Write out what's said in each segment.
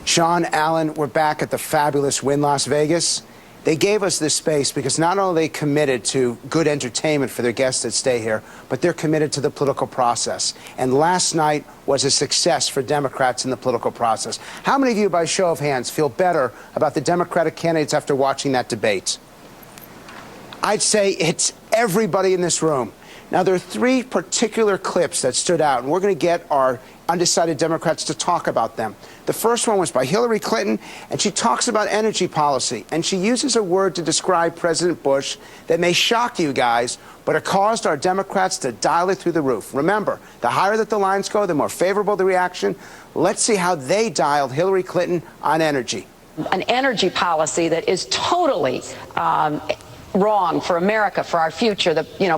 Sean, Alan, we're back at the fabulous Wynn Las Vegas. They gave us this space because not only are they committed to good entertainment for their guests that stay here, but they're committed to the political process. And last night was a success for Democrats in the political process. How many of you, by show of hands, feel better about the Democratic candidates after watching that debate? I'd say it's everybody in this room. Now, there are three particular clips that stood out, and we're going to get our undecided Democrats to talk about them. The first one was by Hillary Clinton, and she talks about energy policy, and she uses a word to describe President Bush that may shock you guys, but it caused our Democrats to dial it through the roof. Remember, the higher that the lines go, the more favorable the reaction. Let's see how they dialed Hillary Clinton on energy. An energy policy that is totally wrong for America, for our future.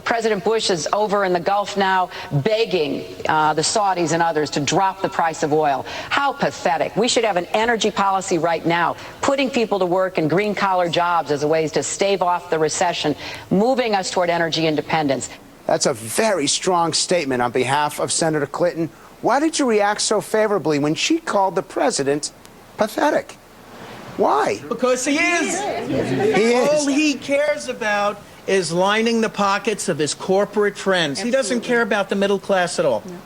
President Bush is over in the Gulf now begging the Saudis and others to drop the price of oil. How pathetic. We should have an energy policy right now, putting people to work in green-collar jobs as a way to stave off the recession, moving us toward energy independence. That's a very strong statement on behalf of Senator Clinton. Why did you react so favorably when she called the president pathetic? Why? Because he is. He is. All he cares about is lining the pockets of his corporate friends. Absolutely. He doesn't care about the middle class at all. No.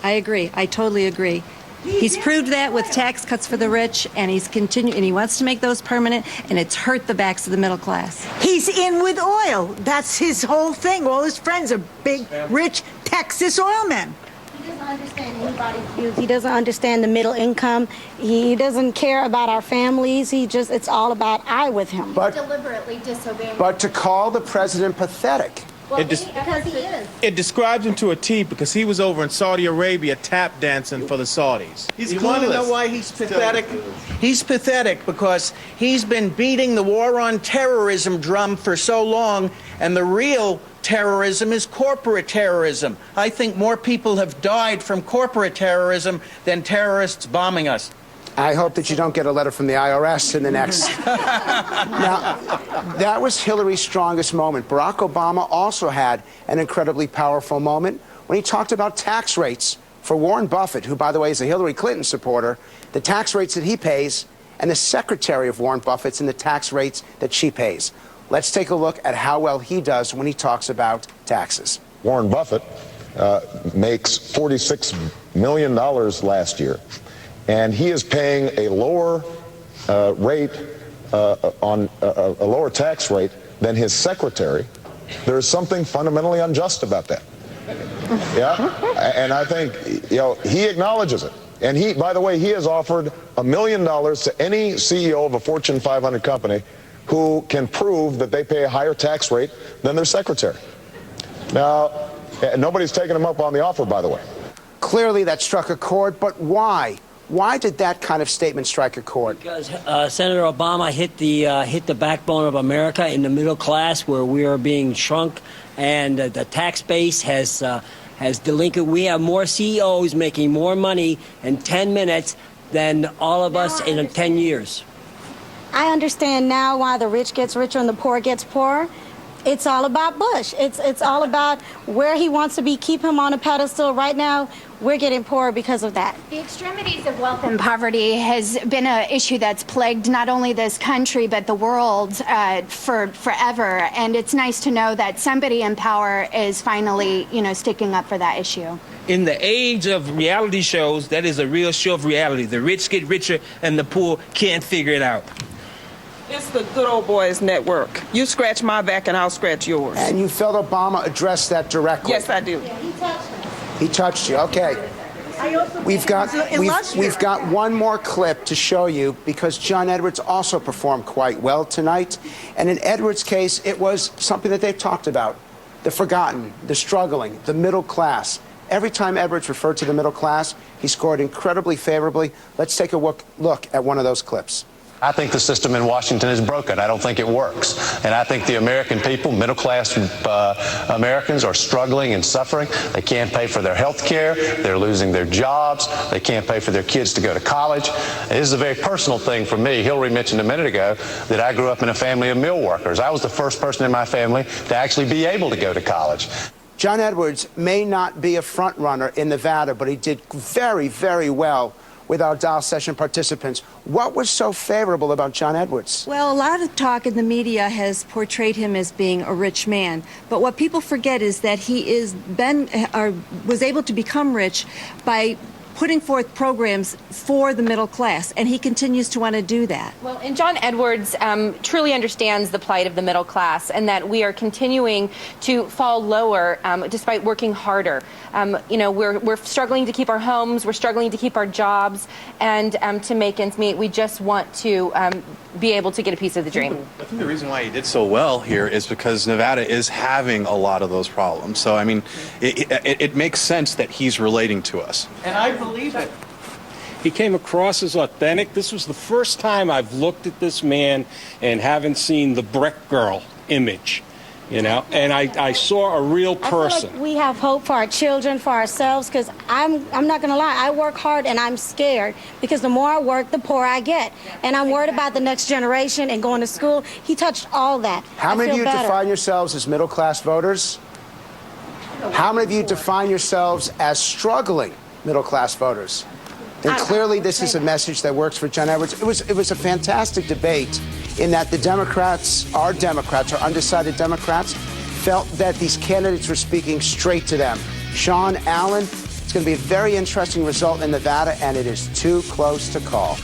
I agree. I totally agree. He's proved that with tax cuts for the rich, and he's continuing, and he wants to make those permanent, and it's hurt the backs of the middle class. He's in with oil. That's his whole thing. All his friends are big, rich Texas oil men. He doesn't understand anybody's views. He doesn't understand the middle income. He doesn't care about our families. It's all about I with him. But deliberately disobeying. But to call the president pathetic. Well, because he is. It describes him to a T because he was over in Saudi Arabia tap dancing for the Saudis. You want to know why he's pathetic? He's pathetic because he's been beating the war on terrorism drum for so long, and the real terrorism is corporate terrorism. I think more people have died from corporate terrorism than terrorists bombing us. I hope that you don't get a letter from the IRS in the next. Now, that was Hillary's strongest moment. Barack Obama also had an incredibly powerful moment when he talked about tax rates for Warren Buffett, who, by the way, is a Hillary Clinton supporter, the tax rates that he pays, and the secretary of Warren Buffett's and the tax rates that she pays. Let's take a look at how well he does when he talks about taxes. Warren Buffett makes $46 million last year, and he is paying a lower rate on a lower tax rate than his secretary. There is something fundamentally unjust about that. Yeah, and I think he acknowledges it. And he, by the way, he has offered $1 million to any CEO of a Fortune 500 company who can prove that they pay a higher tax rate than their secretary. Now, nobody's taken him up on the offer, by the way. Clearly that struck a chord, but why? Why did that kind of statement strike a chord? Because Senator Obama hit the backbone of America in the middle class, where we are being shrunk, and the tax base has delinquent. We have more CEOs making more money in 10 minutes than all of us in 10 years. I understand now why the rich gets richer and the poor gets poorer. It's all about Bush. It's all about where he wants to be. Keep him on a pedestal. Right now, we're getting poorer because of that. The extremities of wealth and poverty has been an issue that's plagued not only this country but the world for forever. And it's nice to know that somebody in power is finally, sticking up for that issue. In the age of reality shows, that is a real show of reality. The rich get richer and the poor can't figure it out. It's the Good Old Boys Network. You scratch my back and I'll scratch yours. And you felt Obama addressed that directly? Yes, I do. Yeah, he touched me. He touched you. Okay. We've got one more clip to show you because John Edwards also performed quite well tonight. And in Edwards' case, it was something that they've talked about. The forgotten, the struggling, the middle class. Every time Edwards referred to the middle class, he scored incredibly favorably. Let's take a look at one of those clips. I think the system in Washington is broken. I don't think it works. And I think the American people, middle-class Americans, are struggling and suffering. They can't pay for their health care. They're losing their jobs. They can't pay for their kids to go to college. And this is a very personal thing for me. Hillary mentioned a minute ago that I grew up in a family of mill workers. I was the first person in my family to actually be able to go to college. John Edwards may not be a front runner in Nevada, but he did very, very well with our dial session participants. What was so favorable about John Edwards? Well, a lot of talk in the media has portrayed him as being a rich man. But what people forget is that he was able to become rich by putting forth programs for the middle class, and he continues to want to do that. Well, and John Edwards truly understands the plight of the middle class, and that we are continuing to fall lower despite working harder. We're struggling to keep our homes, we're struggling to keep our jobs, and to make ends meet. We just want to be able to get a piece of the dream. I think the reason why he did so well here is because Nevada is having a lot of those problems. So, I mean, it makes sense that he's relating to us. And I believe it. He came across as authentic. This was the first time I've looked at this man and haven't seen the brick girl image, and I saw a real person. I feel like we have hope for our children, for ourselves, because I'm not going to lie, I work hard and I'm scared because the more I work, the poorer I get. And I'm worried about the next generation and going to school. He touched all that. How many of you define yourselves as middle-class voters? How many of you define yourselves as struggling middle-class voters? And clearly this is a message that works for John Edwards. It was a fantastic debate in that the Democrats, our undecided Democrats, felt that these candidates were speaking straight to them. Sean Allen, it's going to be a very interesting result in Nevada, and it is too close to call.